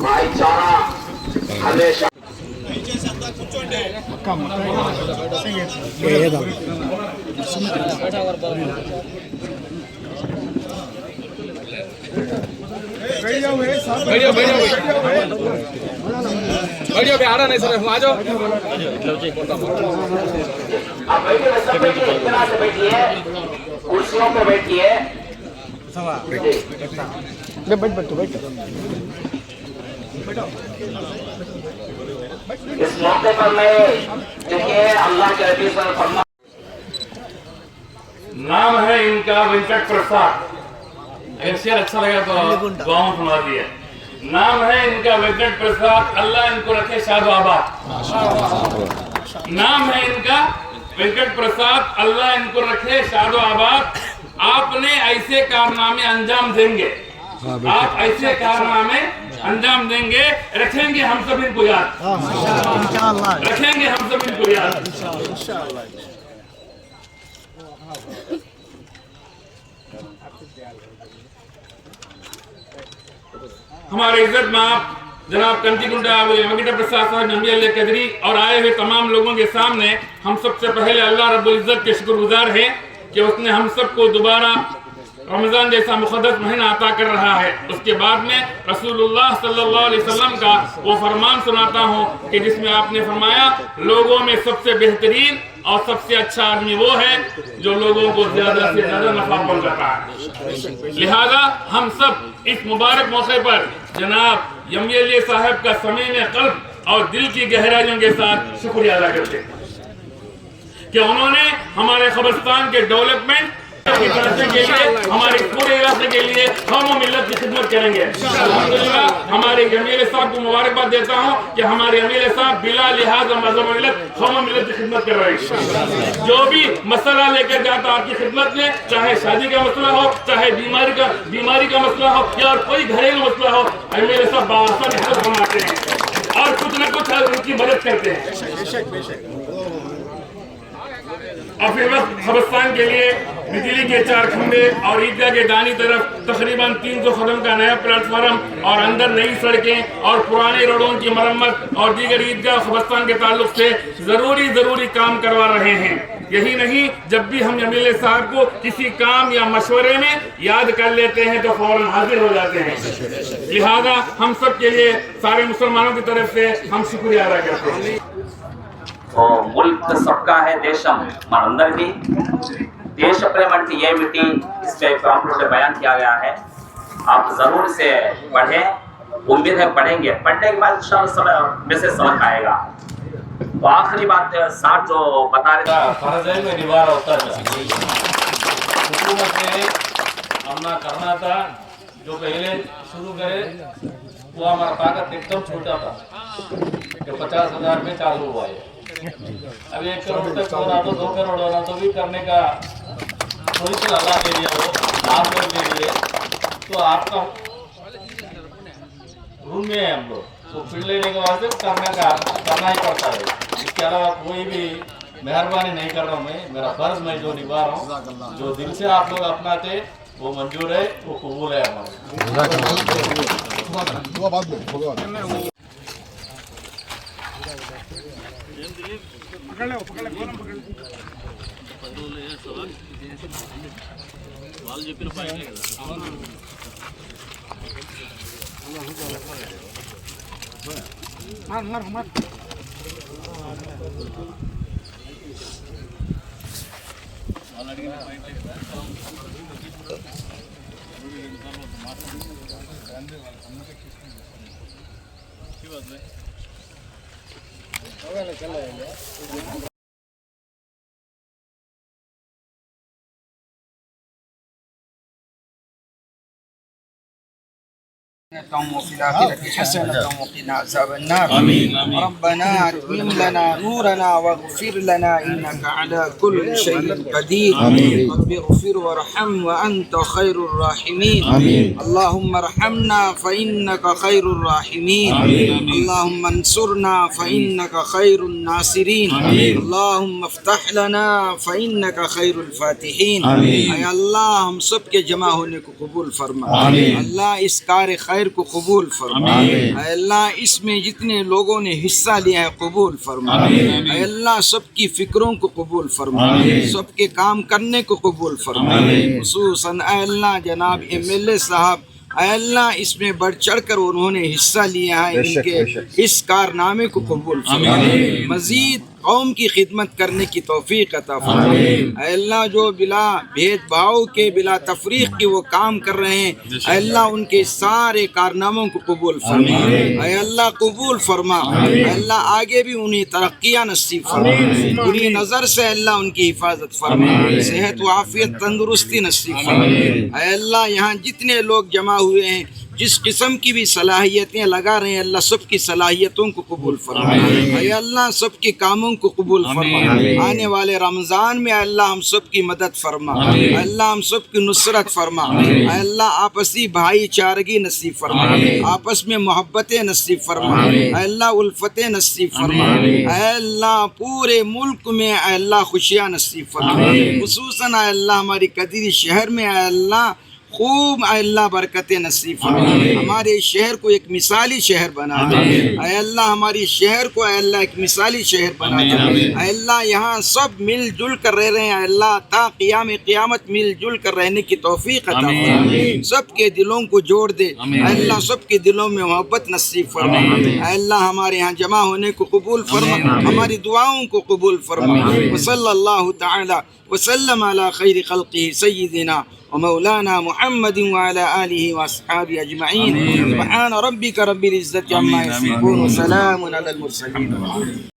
भाईचारा हमेशा बैठिए आ रहा नहीं सर आ जाओ। आप बैठिए, सब बैठिए, इतना से बैठिए, कुर्सियों पे बैठिए। इस मौके पर मैं देखिए अल्लाह के हदीस पर फरमा, नाम है इनका वेंकट प्रसाद। शेर अच्छा लगा तो गाँव सुना दिए। नाम है इनका वेंकट प्रसाद, अल्लाह इनको रखे शादो आबाद। नाम है इनका वेंकट प्रसाद, अल्लाह इनको रखे शादो आबाद। आपने ऐसे कारनामे अंजाम देंगे, आप ऐसे कारनामे अंजाम देंगे, रखेंगे हम सब इनको याद, रखेंगे हम सब इनको याद। हमारे इज्जत माप जनाब कंटीगुंडा वेंकट प्रसाद साहब MBLA कदरी और आए हुए तमाम लोगों के सामने हम सबसे पहले अल्लाह रब्बुल इज्जत के शुक्रगुजार हैं कि उसने हम सबको दोबारा रमजान जैसा मुक़द्दस महीना अता कर रहा है। उसके बाद में रसूलुल्लाह सल्लल्लाहु अलैहि वसल्लम का वो फरमान सुनाता हूँ कि जिसमें आपने फरमाया लोगों में सबसे बेहतरीन और सबसे अच्छा आदमी वो है जो लोगों को ज्यादा से ज्यादा नफा पहुंचाता है। लिहाजा हम सब इस मुबारक मौके पर जनाब MBLA साहब का समीन क़ल्ब और दिल की गहराइयों के साथ शुक्रिया अदा करते हैं कि उन्होंने हमारे क़ब्रिस्तान के डेवलपमेंट के लिए, हमारे पूरे इलाके के लिए हम मिल्लत की खिदमत करेंगे। अल्हम्दुलिल्लाह हमारे MBLA साहब को मुबारकबाद देता हूँ कि हमारे MBLA साहब बिला लिहाज मज़हब मिल्लत हम मिल्लत की खिदमत कर रहे हैं। जो भी मसला लेकर जाता आपकी खिदमत में, चाहे शादी का मसला हो, चाहे बीमारी का मसला हो या और कोई घरेलू मसला हो, MBLA साहब बाआसानी हल फरमाते हैं और कुछ न कुछ उनकी मदद करते हैं। और फिर क़ब्रिस्तान के लिए बिजली के 4 खंभे और ईदगाह के दानी तरफ तकरीबन 300 कदम का नया प्लेटफार्म और अंदर नई सड़कें और पुराने रोडों की मरम्मत और दीगर ईदगाह क़ब्रिस्तान के ताल्लुक से जरूरी काम करवा रहे हैं। यही नहीं, जब भी हम MBLA साहब को किसी काम या मशवरे में याद कर लेते हैं तो फौरन हाजिर हो जाते हैं। लिहाजा हम सब के लिए सारे मुसलमानों की तरफ से हम शुक्रिया अदा करते हैं। मुल्क सबका है देशम मనందరిది देश प्रेम అంటే ఏమిటి इस पे प्रॉम्प्ट बयान किया गया है। आप जरूर से पढ़ें, उम्मीद है पढ़ेंगे, पढ़ने के बाद इंशाअल्लाह में से समझ आएगा। तो आखिरी बात साहब जो बता रहे थे फर्ज में निवार होता था। हुकूमत ने अपना करना था जो पहले शुरू करे वो हमारा ताकत एकदम छोटा था कि 50,000 में चालू हुआ है। अब 1 करोड़ तक होना तो 2 करोड़ होना तो भी करने का थोड़ी सी अल्लाह के लिए हो, आप लोग के लिए। तो आपका रूम में है हम लोग, तो फिर लेने के वास्ते करना ही पड़ता है। इसके अलावा कोई भी मेहरबानी नहीं कर रहा हूँ मैं, मेरा फर्ज मैं जो निभा रहा हूँ, जो दिल से आप लोग अपनाते वो मंजूर है, वो कबूल है हमारा। وفي الآخرة حسنة وقنا عذاب النار. ربنا أتمم لنا نورنا واغفر لنا إنك على كل شيء قدير. رب اغفر وارحم وأنت خير الراحمين. اللهم ارحمنا فإنك خير الراحمين. اللهم انصرنا فإنك خير الناصرين. اللهم افتح لنا فإنك خير الفاتحين. أي الله हम सब के जमा होने को कबूल फरमा। अल्लाह इस कार्य खैर शहर को कबूल फरमा। अल्लाह इसमें जितने लोगों ने हिस्सा लिया है कबूल फरमा। अल्लाह सबकी फिक्रों को कबूल फरमा, सबके काम करने को कबूल फरमा। खुसूसन अल्लाह जनाब MLA साहब अल्लाह इसमें बढ़ चढ़ कर उन्होंने हिस्सा लिया है, इनके इस कारनामे को कबूल फरमा। मजीद कौम की खिदमत करने की तौफीक अता फरमा। अल्लाह जो बिला भेदभाव के बिला तफरीक के वो काम कर रहे हैं, अल्लाह उनके सारे कारनामों को कबूल फरमा। अल्लाह कबूल फरमा। अल्लाह आगे भी उन्हें तरक्कियाँ नसीब फरमा, बुरी नज़र से अल्लाह उनकी हिफाजत फरमा, सेहत व आफियत तंदुरुस्ती नसीब फरमा। अल्लाह यहाँ जितने लोग जमा हुए हैं, जिस किस्म की भी सलाहियतें लगा रहे हैं, अल्लाह सबकी सलाहियतों को कबूल फरमा। अल्लाह सबके कामों को कबूल फरमा। आने वाले रमज़ान में अल्लाह हम सब की मदद फरमा, अल्लाह हम सब की नुसरत फरमा। अल्लाह आपसी भाईचारगी नसीब फरमा, आपस में मोहब्बतें नसीब फरमा। अल्लाह उल्फतें नसीब फरमा। अल्लाह पूरे मुल्क में अल्लाह खुशियाँ नसीब फरमा। खुसूसन अल्लाह हमारी कदीरी शहर में अल्लाह खूब अल्लाह बरकतें नसीब फरमा। हमारे शहर को एक मिसाली शहर बना दे अल्लाह, हमारी शहर को अल्लाह एक मिसाली शहर बना दे अल्लाह। यहाँ सब मिलजुल कर रह रहे हैं अल्लाह, ता क़ियाम क़ियामत मिलजुल कर रहने की तौफीक अता फरमा। सबके दिलों को जोड़ दे अल्लाह, सबके दिलों में मोहब्बत नसीब फरमा। अल्लाह हमारे यहाँ जमा होने को कबूल फरमा, हमारी दुआओं को कबूल फरमा। वसल्लल्लाहु तआला वसल्लम अला खैरि खल्क़िही सय्यिदिना व मौलाना मुहम्मदिन व अला आलिहि व अस्हाबिहि अजमईन। सुब्हान रब्बिका रब्बिल इज़्ज़ति अम्मा यसिफून व सलामुन अलल मुरसलीन।